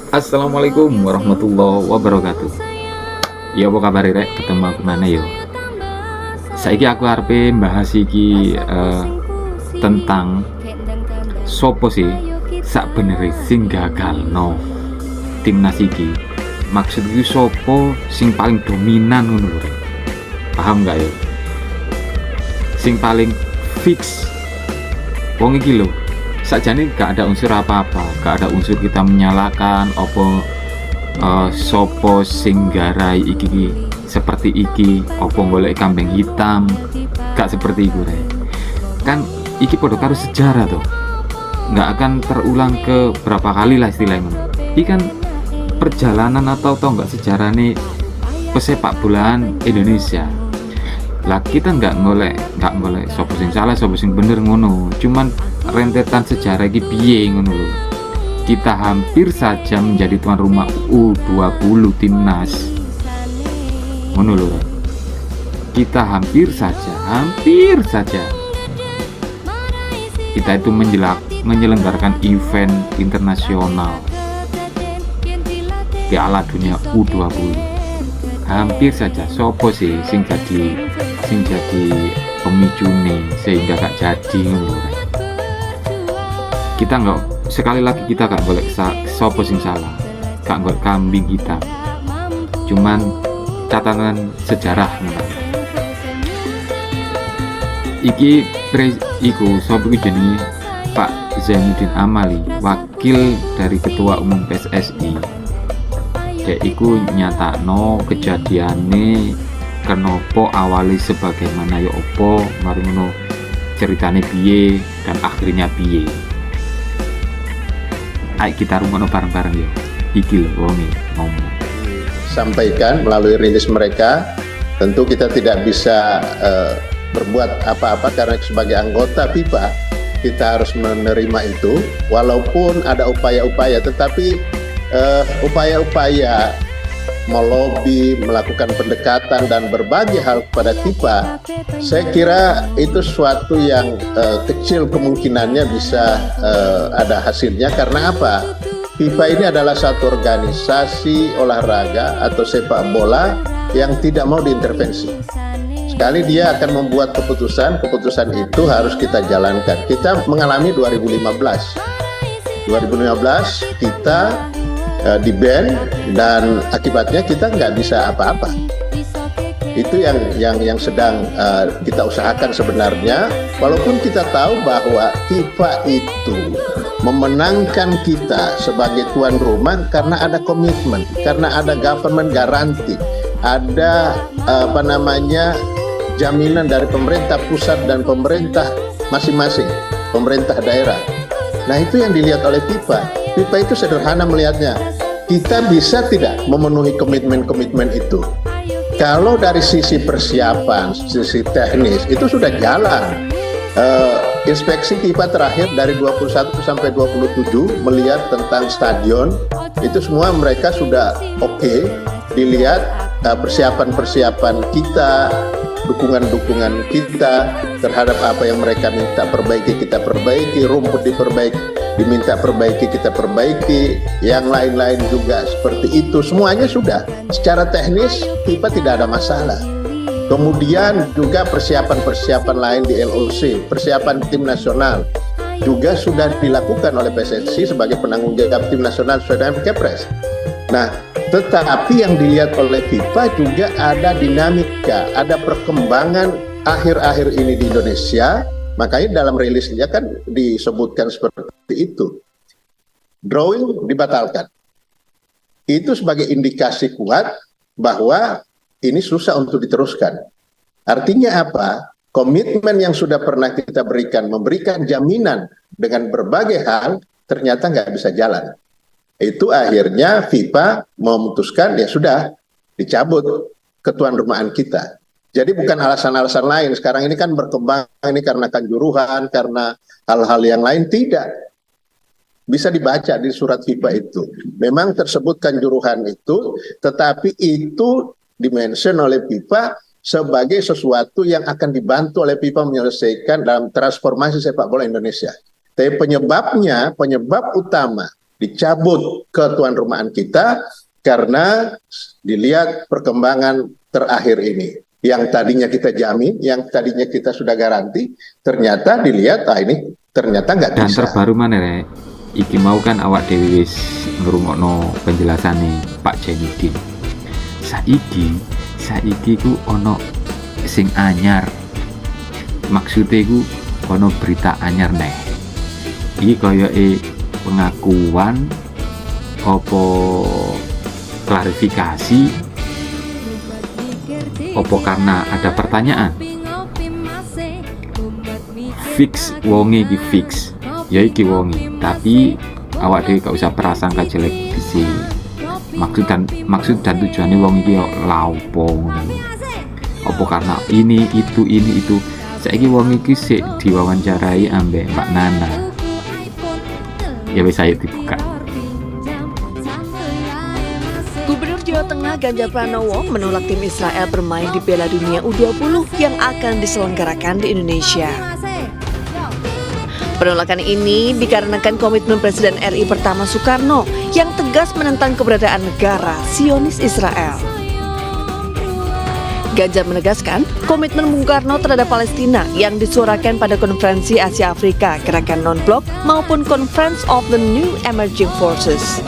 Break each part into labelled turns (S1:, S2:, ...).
S1: Assalamualaikum warahmatullahi wabarakatuh. Ya apa kabar rek? Ketemu aku mana yo. Saiki aku arepe bahas iki tentang sopo sih sakbenere sing gagalno timnas iki. Maksud iki sopo sing paling dominan ngono lho. Paham gak ya? Sing paling fix. Wong iki lho, sakjane gak ada unsur apa-apa, gak ada unsur kita menyalahkan opo sopo sing garai iki seperti iki, opo golek kambing hitam, gak seperti itu re. Kan iki podo karo sejarah tuh, nggak akan terulang ke berapa kali lah istilahnya. Ini kan perjalanan atau nggak sejarah nih pesepak bolaan Indonesia. Lah kita nggak ngolek sopo sing salah sopo sing bener ngono, cuman rentetan sejarah iki piye ngono lho. Kita hampir saja menjadi tuan rumah U20 timnas ngono lho. Kita hampir saja kita itu menyelenggarakan event internasional Piala Dunia U20. Hampir saja sopo sih sing jadi pemicune sehingga gak jadi ngono. Kita nggak, sekali lagi kita gak boleh sopo sing salah, gak boleh kambing hitam, cuman catatan sejarah nih. Iku sopo jenenge Pak Zainuddin Amali, wakil dari Ketua Umum PSSI. Dek iku nyatakno kejadiane kenopo awali sebagaimana ya opo mari ngono ceritane piye dan akhirnya piye. Ayo kita rungokno bareng-bareng ya. Iki lho wonge ngomong.
S2: Sampaikan melalui rilis mereka, tentu kita tidak bisa berbuat apa-apa karena sebagai anggota FIFA kita harus menerima itu, walaupun ada upaya-upaya, tetapi upaya-upaya melobi, melakukan pendekatan dan berbagai hal kepada FIFA, saya kira itu suatu yang kecil kemungkinannya bisa ada hasilnya. Karena apa? FIFA ini adalah satu organisasi olahraga atau sepak bola yang tidak mau diintervensi. Sekali dia akan membuat keputusan itu harus kita jalankan. Kita mengalami 2015 kita di ban dan akibatnya kita nggak bisa apa-apa. Itu yang sedang kita usahakan sebenarnya, walaupun kita tahu bahwa FIFA itu memenangkan kita sebagai tuan rumah karena ada komitmen, karena ada government garanti, ada jaminan dari pemerintah pusat dan pemerintah masing-masing, pemerintah daerah. Nah itu yang dilihat oleh FIFA. FIFA itu sederhana melihatnya, kita bisa tidak memenuhi komitmen-komitmen itu. Kalau dari sisi persiapan, sisi teknis itu sudah jalan. Inspeksi FIFA terakhir dari 21 sampai 27 melihat tentang stadion, itu semua mereka sudah oke. Dilihat persiapan-persiapan kita, dukungan-dukungan kita terhadap apa yang mereka minta perbaiki, kita perbaiki, rumput diminta perbaiki, kita perbaiki, yang lain-lain juga seperti itu. Semuanya sudah secara teknis FIFA tidak ada masalah. Kemudian juga persiapan-persiapan lain di LOC, persiapan tim nasional juga sudah dilakukan oleh PSSI sebagai penanggung jawab tim nasional sesuai dengan Kepres. Nah, tetapi yang dilihat oleh FIFA juga ada dinamika, ada perkembangan akhir-akhir ini di Indonesia. Makanya dalam rilisnya kan disebutkan seperti itu. Drawing dibatalkan. Itu sebagai indikasi kuat bahwa ini susah untuk diteruskan. Artinya apa? Komitmen yang sudah pernah kita berikan, memberikan jaminan dengan berbagai hal, ternyata nggak bisa jalan. Itu akhirnya FIFA memutuskan ya sudah dicabut ketuan rumahan kita. Jadi bukan alasan-alasan lain. Sekarang ini kan berkembang ini karena kanjuruhan, karena hal-hal yang lain, tidak. Bisa dibaca di surat FIFA itu. Memang tersebut kanjuruhan itu, tetapi itu dimention oleh FIFA sebagai sesuatu yang akan dibantu oleh FIFA menyelesaikan dalam transformasi sepak bola Indonesia. Tapi penyebab utama dicabut ketuan rumahan kita karena dilihat perkembangan terakhir ini. Yang tadinya kita jamin, yang tadinya kita sudah garansi, ternyata dilihat, ini ternyata nggak bisa.
S1: Dan terbaru mana Rek? Iki mau kan awak dewi wis ngrungokno penjelasane Pak Jainuddin. Saiki ku ono sing anyar. Maksudnya ku ono berita anyar neh. Iki koyoke pengakuan opo klarifikasi opo karena ada pertanyaan. Fix wonge iki fix. Ya iki wonge, tapi awak dhewe gak usah prasangka jelek disi. Maksud dan tujuannya wong iki laopo ngono. Apa karena ini itu. Saiki wong iki sik diwawancarai ambek Mbak Nana. Ya wis ayo dibuka.
S3: Gubernur Jawa Tengah Ganjar Pranowo menolak tim Israel bermain di Piala Dunia U20 yang akan diselenggarakan di Indonesia. Penolakan ini dikarenakan komitmen Presiden RI pertama Soekarno yang tegas menentang keberadaan negara Zionis Israel. Ganjar menegaskan komitmen Bung Karno terhadap Palestina yang disuarakan pada Konferensi Asia Afrika Gerakan Non-Blok maupun Conference of the New Emerging Forces.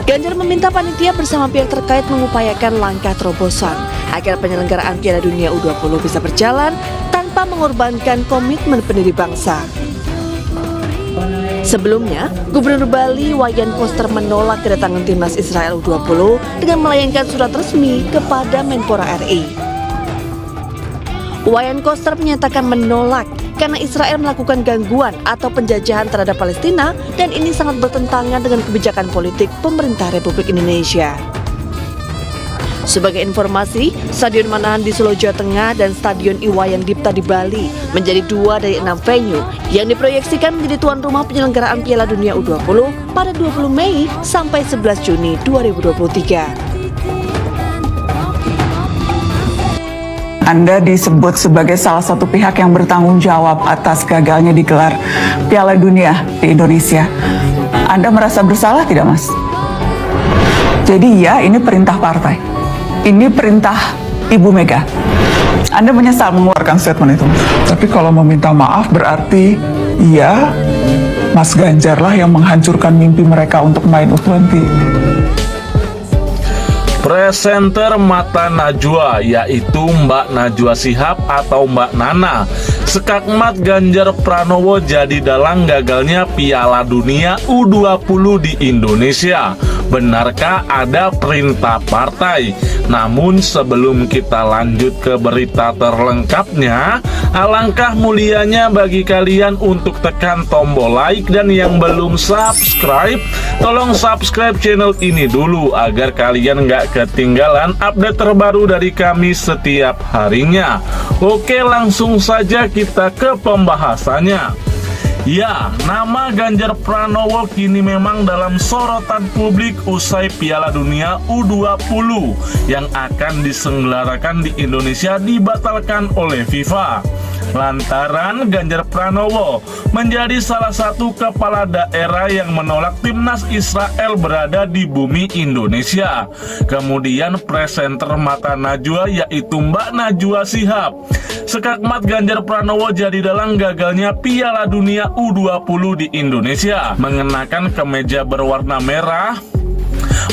S3: Ganjar meminta panitia bersama pihak terkait mengupayakan langkah terobosan agar penyelenggaraan Piala Dunia U20 bisa berjalan tanpa mengorbankan komitmen pendiri bangsa. Sebelumnya, Gubernur Bali Wayan Koster menolak kedatangan timnas Israel U20 dengan melayangkan surat resmi kepada Menpora RI. Wayan Koster menyatakan menolak karena Israel melakukan gangguan atau penjajahan terhadap Palestina dan ini sangat bertentangan dengan kebijakan politik pemerintah Republik Indonesia. Sebagai informasi, Stadion Manahan di Solo, Jawa Tengah dan Stadion Iwayan Dipta di Bali menjadi 2 dari 6 venue yang diproyeksikan menjadi tuan rumah penyelenggaraan Piala Dunia U20 pada 20 Mei sampai 11 Juni 2023.
S4: Anda disebut sebagai salah satu pihak yang bertanggung jawab atas gagalnya digelar Piala Dunia di Indonesia. Anda merasa bersalah tidak, Mas? Jadi ya, ini perintah partai. Ini perintah Ibu Mega. Anda menyesal mengeluarkan statement itu. Tapi kalau meminta maaf berarti ya Mas Ganjar lah yang menghancurkan mimpi mereka untuk main U20.
S5: Presenter Mata Najwa yaitu Mbak Najwa Shihab atau Mbak Nana sekakmat Ganjar Pranowo jadi dalang gagalnya Piala Dunia U20 di Indonesia. Benarkah ada perintah partai? Namun sebelum kita lanjut ke berita terlengkapnya, alangkah mulianya bagi kalian untuk tekan tombol like dan yang belum subscribe, tolong subscribe channel ini dulu agar kalian nggak ketinggalan update terbaru dari kami setiap harinya. Oke, langsung saja kita ke pembahasannya. Ya, nama Ganjar Pranowo kini memang dalam sorotan publik usai Piala Dunia U20 yang akan diselenggarakan di Indonesia dibatalkan oleh FIFA. Lantaran Ganjar Pranowo menjadi salah satu kepala daerah yang menolak timnas Israel berada di bumi Indonesia. Kemudian presenter Mata Najwa yaitu Mbak Najwa Shihab sekakmat Ganjar Pranowo jadi dalang gagalnya Piala Dunia U20 di Indonesia. Mengenakan kemeja berwarna merah,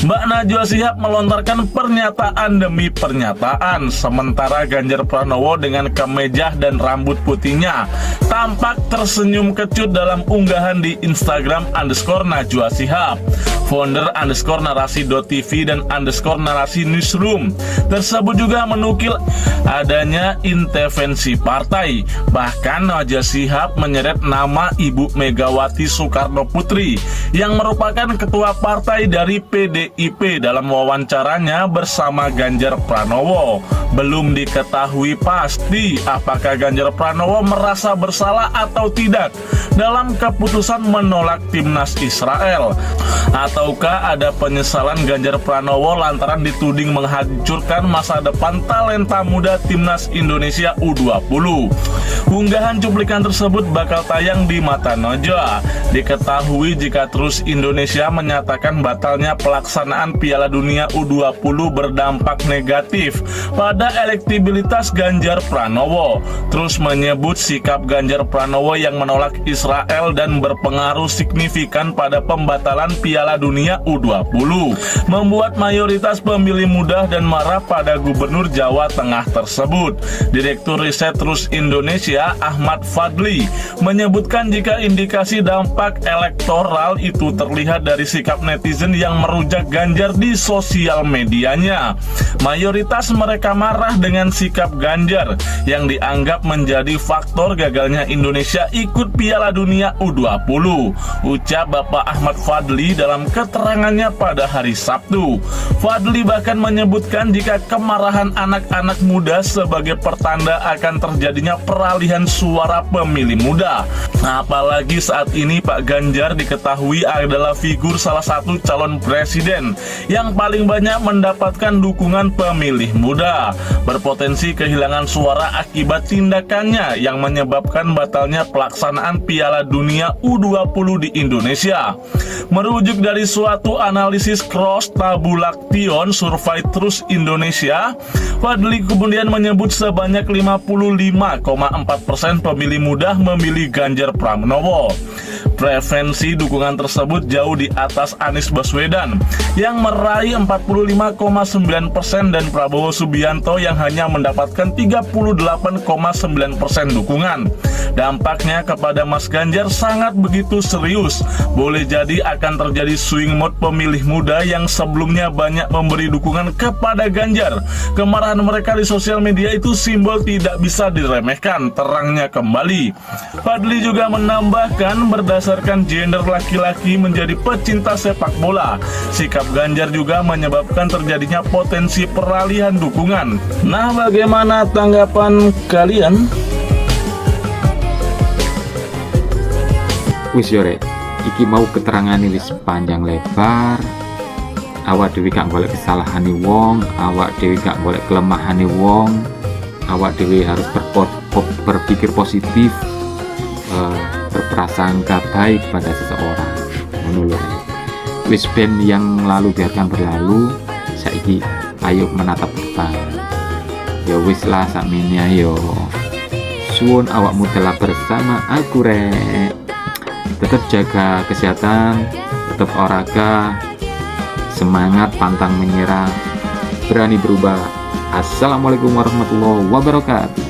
S5: Mbak Najwa Shihab melontarkan pernyataan demi pernyataan, sementara Ganjar Pranowo dengan kemeja dan rambut putihnya tampak tersenyum kecut dalam unggahan di Instagram _Najwa Shihab, founder _narasi.tv dan _narasi newsroom. Tersebut juga menukil adanya intervensi partai. Bahkan Najwa Shihab menyeret nama Ibu Megawati Soekarno Putri yang merupakan ketua partai dari PDIP dalam wawancaranya bersama Ganjar Pranowo. Belum diketahui pasti apakah Ganjar Pranowo merasa bersalah atau tidak dalam keputusan menolak timnas Israel, ataukah ada penyesalan Ganjar Pranowo lantaran dituding menghancurkan masa depan talenta muda timnas Indonesia U20. Unggahan cuplikan tersebut bakal tayang di Mata Najwa. Diketahui jika terus Indonesia menyatakan batalnya pelaksanaan Piala Dunia U20 berdampak negatif pada elektabilitas Ganjar Pranowo. Terus menyebut sikap Ganjar Pranowo yang menolak Israel dan berpengaruh signifikan pada pembatalan Piala Dunia U20 membuat mayoritas pemilih muda dan marah pada Gubernur Jawa Tengah tersebut. Direktur Riset Terus Indonesia Ahmad Fadli menyebutkan jika indikasi dampak elektoral itu terlihat dari sikap netizen yang merujak Ganjar di sosial medianya. Mayoritas mereka marah dengan sikap Ganjar yang dianggap menjadi faktor gagalnya Indonesia ikut Piala Dunia U20, ucap Bapak Ahmad Fadli dalam keterangannya pada hari Sabtu. Fadli bahkan menyebutkan jika kemarahan anak-anak muda sebagai pertanda akan terjadinya peralihan suara pemilih muda. Apalagi saat ini Pak Ganjar diketahui adalah figur salah satu calon presiden yang paling banyak mendapatkan dukungan pemilih muda, berpotensi kehilangan suara akibat tindakannya yang menyebabkan batalnya pelaksanaan Piala Dunia U20 di Indonesia. Merujuk dari suatu analisis cross tabulation survei Terus Indonesia, Fadli kemudian menyebut sebanyak 55,4% pemilih muda memilih Ganjar Pranowo. Preferensi dukungan tersebut jauh di atas Anies Baswedan yang meraih 45,9% dan Prabowo Subianto yang hanya mendapatkan 38,9% dukungan. Dampaknya kepada Mas Ganjar sangat begitu serius. Boleh jadi akan terjadi swing mode pemilih muda yang sebelumnya banyak memberi dukungan kepada Ganjar. Kemarahan mereka di sosial media itu simbol tidak bisa diremehkan, terangnya kembali. Fadli juga menambahkan berdasarkan gender laki-laki menjadi pecinta sepak bola, sikap Ganjar juga menyebabkan terjadinya potensi peralihan dukungan. Nah, bagaimana tanggapan kalian?
S1: Wis yore, iki mau keterangan ini sepanjang lebar. Awak dewi gak golek kesalahan wong, awak dewi gak golek kelemahan wong, awak dewi harus berpikir positif, berprasangka baik pada seseorang. Menurut wis ben yang lalu biarkan berlalu, saiki ayo menatap depan. Ya wis lah sakmene ayo. Suwun awakmu telah bersama aku rek. Tetap jaga kesehatan, tetap olahraga, semangat, pantang menyerah, berani berubah. Assalamualaikum warahmatullahi wabarakatuh.